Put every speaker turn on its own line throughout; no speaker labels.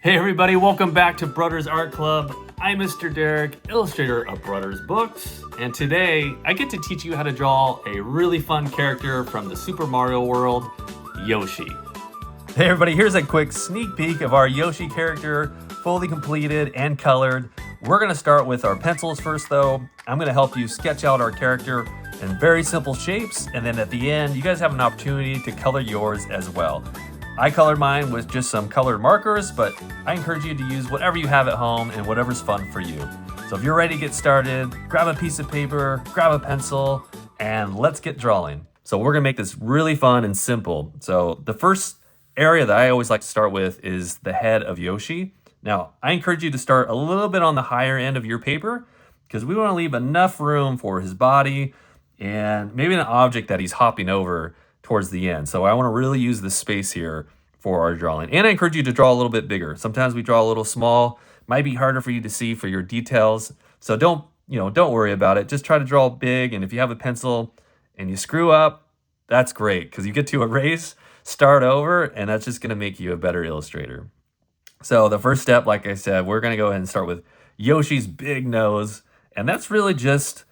Hey everybody, welcome back to Brudders Art Club. I'm Mr. Derek, illustrator of Brudders books, and today I get to teach you how to draw a really fun character from the Super Mario world, Yoshi. Hey everybody, here's a quick sneak peek of our Yoshi character, fully completed and colored. We're gonna start with our pencils first though. I'm gonna help you sketch out our character in very simple shapes, and then at the end, you guys have an opportunity to color yours as well. I colored mine with just some colored markers, but I encourage you to use whatever you have at home and whatever's fun for you. So if you're ready to get started, grab a piece of paper, grab a pencil, and let's get drawing. So we're gonna make this really fun and simple. So the first area that I always like to start with is the head of Yoshi. Now, I encourage you to start a little bit on the higher end of your paper because we wanna leave enough room for his body and maybe an object that he's hopping over towards the end. So I want to really use the space here for our drawing. And I encourage you to draw a little bit bigger. Sometimes we draw a little small, might be harder for you to see for your details. So don't worry about it. Just try to draw big. And if you have a pencil and you screw up, that's great because you get to erase, start over, and that's just going to make you a better illustrator. So the first step, like I said, we're going to go ahead and start with Yoshi's big nose. And that's really just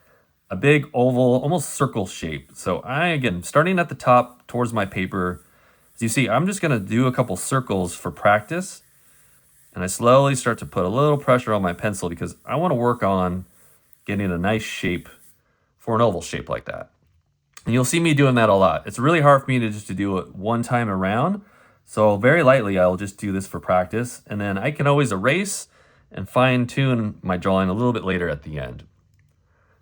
a big oval, almost circle shape. So again, starting at the top towards my paper, as you see, I'm just gonna do a couple circles for practice. And I slowly start to put a little pressure on my pencil because I wanna work on getting a nice shape for an oval shape like that. And you'll see me doing that a lot. It's really hard for me to just to do it one time around. So very lightly, I'll just do this for practice. And then I can always erase and fine tune my drawing a little bit later at the end.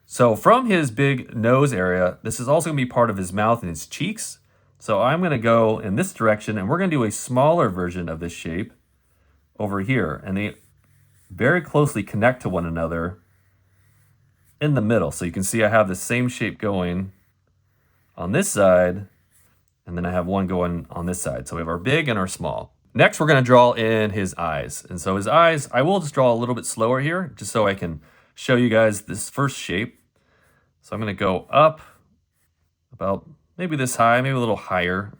So from his big nose area, this is also gonna be part of his mouth and his cheeks. So I'm gonna go in this direction and we're gonna do a smaller version of this shape over here. And they very closely connect to one another in the middle. So you can see I have the same shape going on this side, and then I have one going on this side. So we have our big and our small. Next, we're gonna draw in his eyes. And so his eyes, I will just draw a little bit slower here, just so I can show you guys this first shape. So I'm gonna go up about maybe this high, maybe a little higher.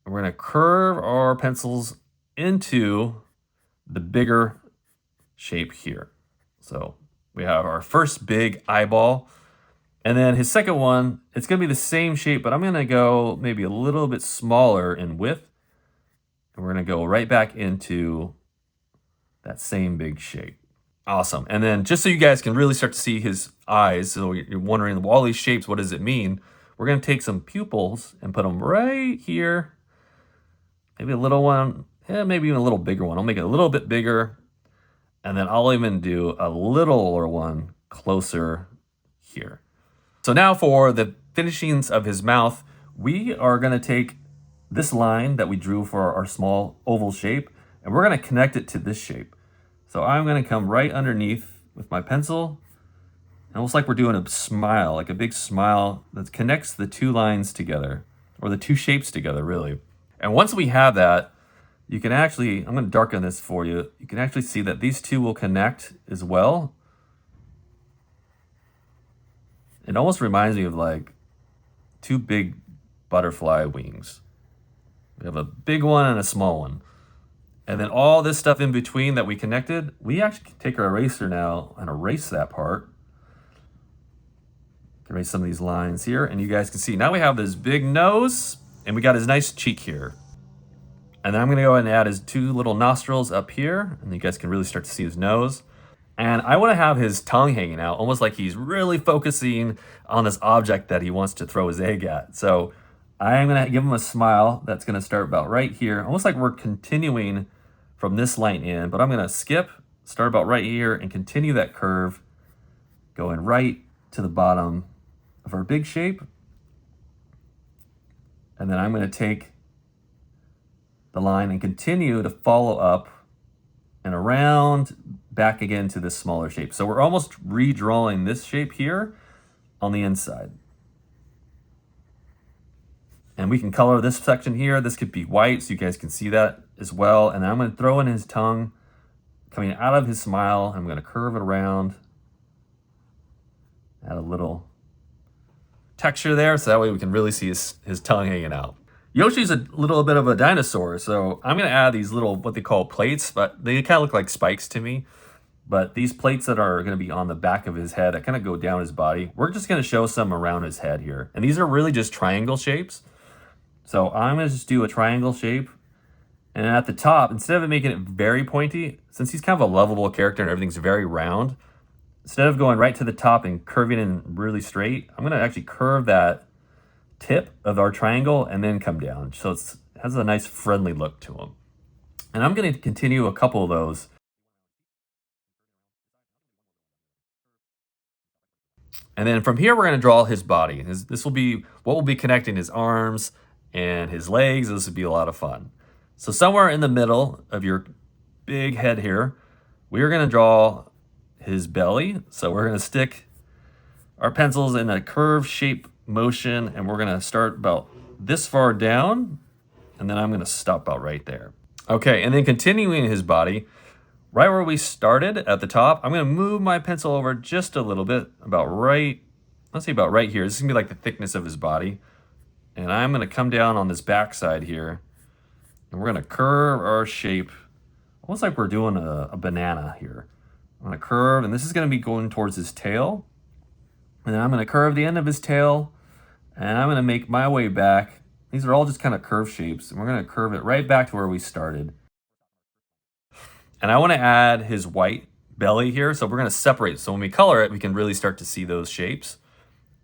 And we're gonna curve our pencils into the bigger shape here. So we have our first big eyeball. And then his second one, it's gonna be the same shape, but I'm gonna go maybe a little bit smaller in width. And we're gonna go right back into that same big shape. Awesome. And then just so you guys can really start to see his eyes, so you're wondering, well, all these shapes, what does it mean? We're going to take some pupils and put them right here. Maybe a little one, maybe even a little bigger one. I'll make it a little bit bigger. And then I'll even do a littler one closer here. So now for the finishings of his mouth, we are going to take this line that we drew for our small oval shape, and we're going to connect it to this shape. So I'm gonna come right underneath with my pencil, almost like we're doing a smile, like a big smile that connects the two lines together, or the two shapes together, really. And once we have that, you can actually, I'm gonna darken this for you, you can actually see that these two will connect as well. It almost reminds me of like two big butterfly wings. We have a big one and a small one. And then all this stuff in between that we connected, we actually can take our eraser now and erase that part. Erase some of these lines here, and you guys can see now we have this big nose, and we got his nice cheek here. And then I'm gonna go ahead and add his two little nostrils up here, and you guys can really start to see his nose. And I wanna have his tongue hanging out, almost like he's really focusing on this object that he wants to throw his egg at. So I'm gonna give him a smile that's gonna start about right here, almost like we're continuing from this line in, but I'm gonna skip, start about right here, and continue that curve, going right to the bottom of our big shape. And then I'm gonna take the line and continue to follow up and around back again to this smaller shape. So we're almost redrawing this shape here on the inside. And we can color this section here. This could be white so you guys can see that as well. And then I'm gonna throw in his tongue coming out of his smile. I'm gonna curve it around, add a little texture there so that way we can really see his tongue hanging out. Yoshi's a little bit of a dinosaur, so I'm going to add these little, what they call plates, but they kind of look like spikes to me. But these plates that are going to be on the back of his head that kind of go down his body, we're just going to show some around his head here. And these are really just triangle shapes. So I'm going to just do a triangle shape. And at the top, instead of making it very pointy, since he's kind of a lovable character and everything's very round, instead of going right to the top and curving in really straight, I'm going to actually curve that tip of our triangle and then come down. So it has a nice friendly look to him. And I'm going to continue a couple of those. And then from here, we're going to draw his body. This will be what will be connecting his arms and his legs. This would be a lot of fun. So somewhere in the middle of your big head here, we are going to draw his belly. So we're going to stick our pencils in a curved shape motion, and we're going to start about this far down, and then I'm going to stop about right there. Okay, and then continuing his body, right where we started at the top, I'm going to move my pencil over just a little bit, about right, let's say about right here. This is going to be like the thickness of his body. And I'm going to come down on this back side here, and we're going to curve our shape, almost like we're doing a banana here. I'm going to curve, and this is going to be going towards his tail. And then I'm going to curve the end of his tail, and I'm going to make my way back. These are all just kind of curved shapes, and we're going to curve it right back to where we started. And I want to add his white belly here, so we're going to separate. So when we color it, we can really start to see those shapes.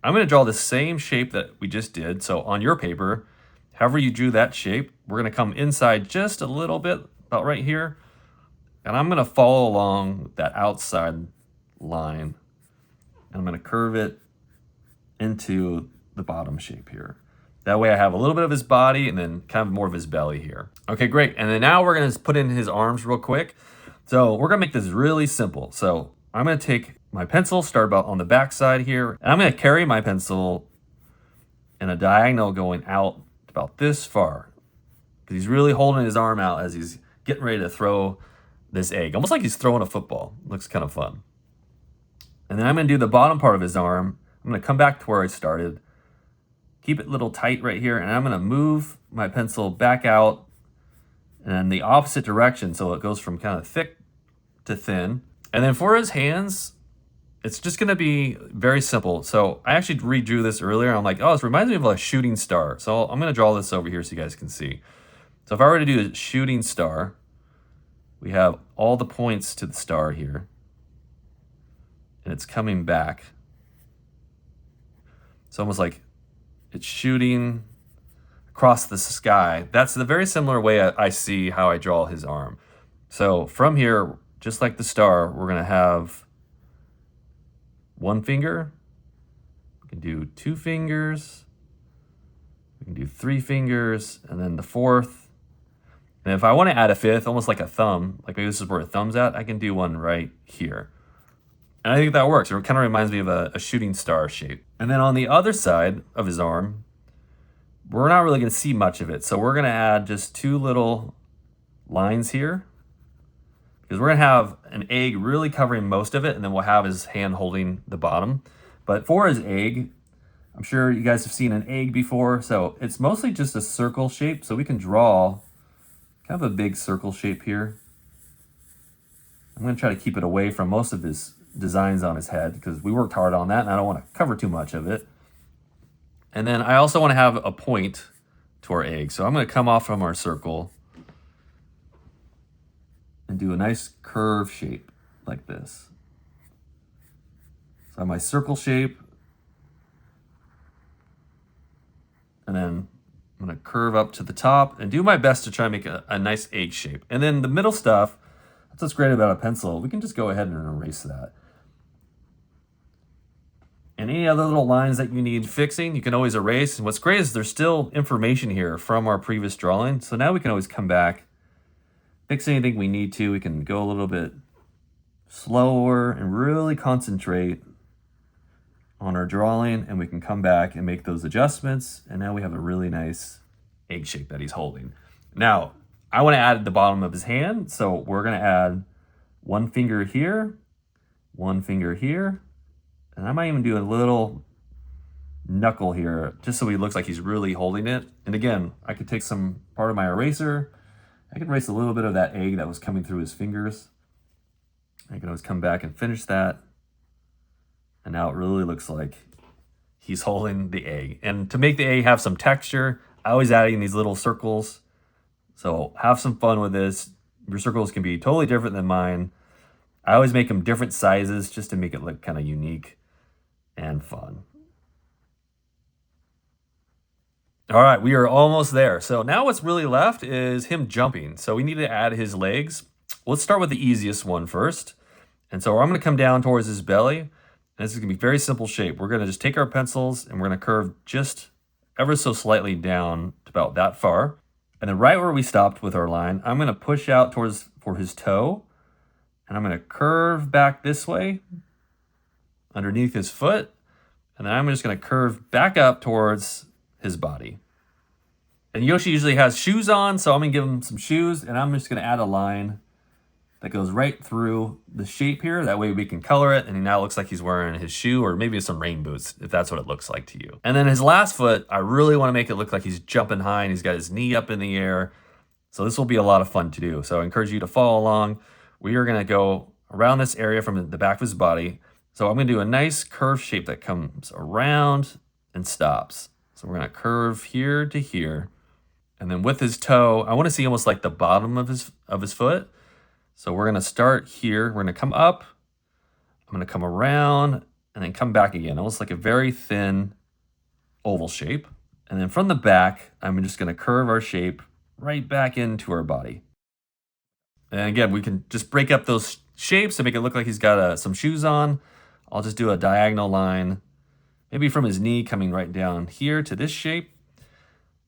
I'm going to draw the same shape that we just did. So on your paper, however you drew that shape, we're going to come inside just a little bit, about right here. And I'm going to follow along that outside line. And I'm going to curve it into the bottom shape here. That way I have a little bit of his body and then kind of more of his belly here. Okay, great. And then now we're going to put in his arms real quick. So we're going to make this really simple. So I'm going to take my pencil, start about on the back side here, and I'm going to carry my pencil in a diagonal going out about this far. Because he's really holding his arm out as he's getting ready to throw this egg. Almost like he's throwing a football. Looks kind of fun. And then I'm going to do the bottom part of his arm. I'm going to come back to where I started. Keep it a little tight right here, and I'm going to move my pencil back out in the opposite direction, so it goes from kind of thick to thin. And then for his hands, it's just going to be very simple. So I actually redrew this earlier. I'm like, oh, this reminds me of a shooting star. So I'm going to draw this over here so you guys can see. So if I were to do a shooting star, we have all the points to the star here, and it's coming back. It's almost like it's shooting across the sky. That's the very similar way I see how I draw his arm. So from here, just like the star, we're going to have one finger. We can do two fingers. We can do three fingers, and then the fourth. And if I want to add a fifth, almost like a thumb, like maybe this is where a thumb's at, I can do one right here. And I think that works. It kind of reminds me of a shooting star shape. And then on the other side of his arm, we're not really going to see much of it. So we're going to add just two little lines here, because we're going to have an egg really covering most of it, and then we'll have his hand holding the bottom. But for his egg, I'm sure you guys have seen an egg before, so it's mostly just a circle shape. So we can draw kind of a big circle shape here. I'm going to try to keep it away from most of his designs on his head, because we worked hard on that and I don't want to cover too much of it. And then I also want to have a point to our egg. So I'm going to come off from our circle and do a nice curve shape like this. So I have my circle shape, and then I'm going to curve up to the top and do my best to try and make a nice egg shape. And then the middle stuff, that's what's great about a pencil. We can just go ahead and erase that. And any other little lines that you need fixing, you can always erase. And what's great is there's still information here from our previous drawing. So now we can always come back, fix anything we need to. We can go a little bit slower and really concentrate on our drawing, and we can come back and make those adjustments. And now we have a really nice egg shape that he's holding. Now, I want to add the bottom of his hand. So we're going to add one finger here, one finger here. And I might even do a little knuckle here, just so he looks like he's really holding it. And again, I could take some part of my eraser. I could erase a little bit of that egg that was coming through his fingers. I can always come back and finish that. And now it really looks like he's holding the egg. And to make the egg have some texture, I always adding these little circles. So have some fun with this. Your circles can be totally different than mine. I always make them different sizes just to make it look kind of unique and fun. All right, we are almost there. So now what's really left is him jumping. So we need to add his legs. Let's start with the easiest one first. And so I'm gonna come down towards his belly. And this is gonna be a very simple shape. We're gonna just take our pencils and we're gonna curve just ever so slightly down to about that far. And then right where we stopped with our line, I'm gonna push out towards for his toe. And I'm gonna curve back this way underneath his foot. And then I'm just gonna curve back up towards his body. And Yoshi usually has shoes on, so I'm gonna give him some shoes, and I'm just gonna add a line that goes right through the shape here. That way we can color it, and he now looks like he's wearing his shoe, or maybe some rain boots, if that's what it looks like to you. And then his last foot, I really wanna make it look like he's jumping high, and he's got his knee up in the air. So this will be a lot of fun to do. So I encourage you to follow along. We are gonna go around this area from the back of his body. So I'm gonna do a nice curved shape that comes around and stops. So we're gonna curve here to here. And then with his toe, I wanna see almost like the bottom of his foot. So we're gonna start here. We're gonna come up. I'm gonna come around and then come back again. Almost like a very thin oval shape. And then from the back, I'm just gonna curve our shape right back into our body. And again, we can just break up those shapes to make it look like he's got some shoes on. I'll just do a diagonal line, maybe from his knee coming right down here to this shape.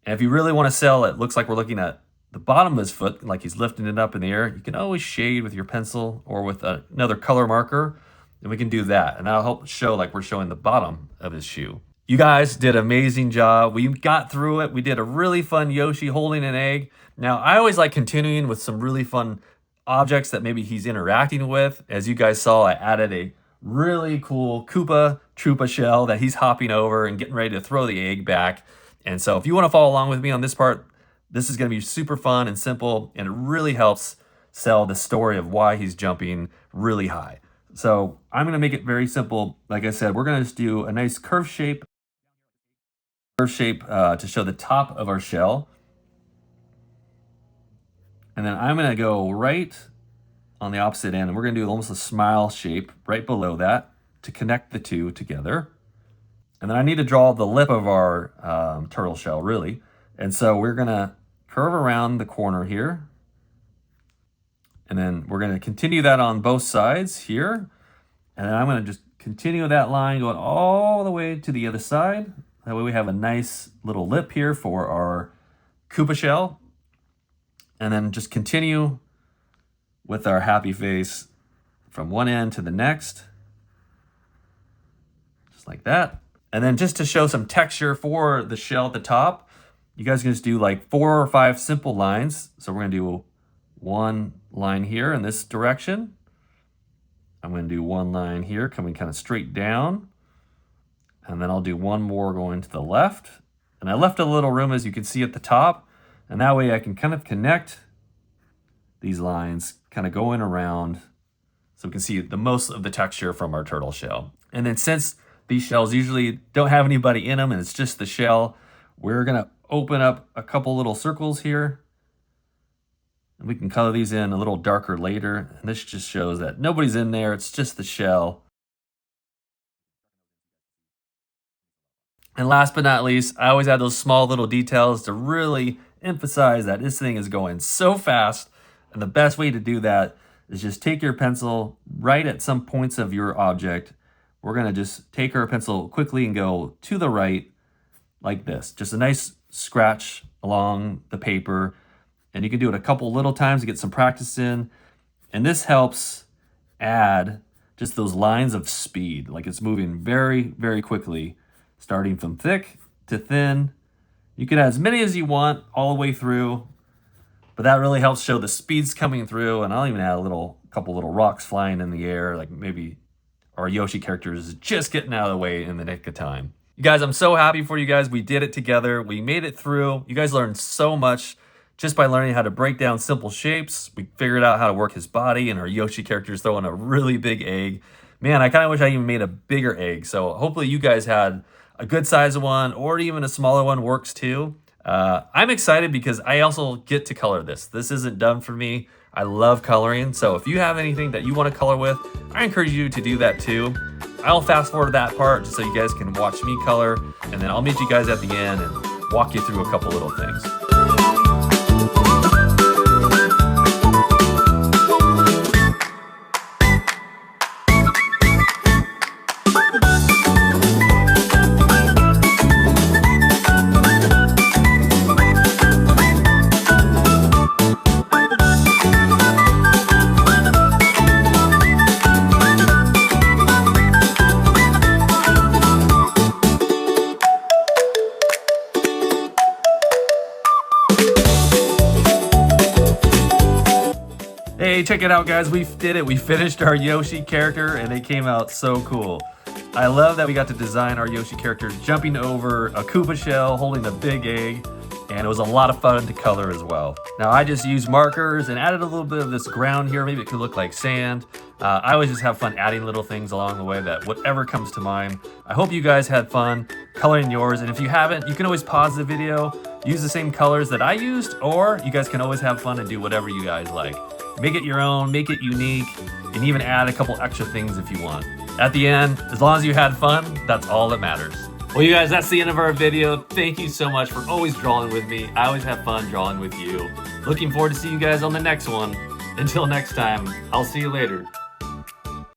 And if you really want to sell it, looks like we're looking at the bottom of his foot, like he's lifting it up in the air. You can always shade with your pencil or with another color marker, and we can do that. And that'll help show like we're showing the bottom of his shoe. You guys did an amazing job. We got through it. We did a really fun Yoshi holding an egg. Now, I always like continuing with some really fun objects that maybe he's interacting with. As you guys saw, I added a really cool Koopa Troopa shell that he's hopping over and getting ready to throw the egg back. And so if you want to follow along with me on this part, this is going to be super fun and simple, and it really helps sell the story of why he's jumping really high. So I'm going to make it very simple. Like I said, we're going to just do a nice curve shape to show the top of our shell. And then I'm going to go right on the opposite end, and we're going to do almost a smile shape right below that to connect the two together. And then I need to draw the lip of our turtle shell, really. And so we're going to curve around the corner here. And then we're going to continue that on both sides here. And then I'm going to just continue that line going all the way to the other side. That way we have a nice little lip here for our Koopa shell. And then just continue with our happy face from one end to the next. Just like that. And then just to show some texture for the shell at the top, you guys can just do like 4 or 5 simple lines. So we're gonna do one line here in this direction. I'm gonna do one line here coming kind of straight down. And then I'll do one more going to the left. And I left a little room, as you can see at the top. And that way I can kind of connect these lines, kind of going around, so we can see the most of the texture from our turtle shell. And then since these shells usually don't have anybody in them and it's just the shell, we're gonna open up a couple little circles here. And we can color these in a little darker later. And this just shows that nobody's in there, it's just the shell. And last but not least, I always add those small little details to really emphasize that this thing is going so fast. And the best way to do that is just take your pencil right at some points of your object. We're gonna just take our pencil quickly and go to the right like this. Just a nice scratch along the paper. And you can do it a couple little times to get some practice in. And this helps add just those lines of speed. Like it's moving very, very quickly, starting from thick to thin. You can add as many as you want all the way through, but that really helps show the speeds coming through. And I'll even add a couple little rocks flying in the air, like maybe our Yoshi character is just getting out of the way in the nick of time. You guys, I'm so happy for you guys. We did it together. We made it through. You guys learned so much just by learning how to break down simple shapes. We figured out how to work his body, and our Yoshi character is throwing a really big egg. Man, I kind of wish I even made a bigger egg. So hopefully you guys had a good size one, or even a smaller one works too. I'm excited because I also get to color this. This isn't done for me. I love coloring. So if you have anything that you want to color with, I encourage you to do that too. I'll fast forward that part just so you guys can watch me color, and then I'll meet you guys at the end and walk you through a couple little things. Hey, check it out, guys. We did it. We finished our Yoshi character, and it came out so cool. I love that we got to design our Yoshi character jumping over a Koopa shell, holding a big egg, and it was a lot of fun to color as well. Now, I just used markers and added a little bit of this ground here. Maybe it could look like sand. I always just have fun adding little things along the way, that whatever comes to mind. I hope you guys had fun coloring yours, and if you haven't, you can always pause the video, use the same colors that I used, or you guys can always have fun and do whatever you guys like. Make it your own, make it unique, and even add a couple extra things if you want. At the end, as long as you had fun, that's all that matters. Well, you guys, that's the end of our video. Thank you so much for always drawing with me. I always have fun drawing with you. Looking forward to see you guys on the next one. Until next time, I'll see you later.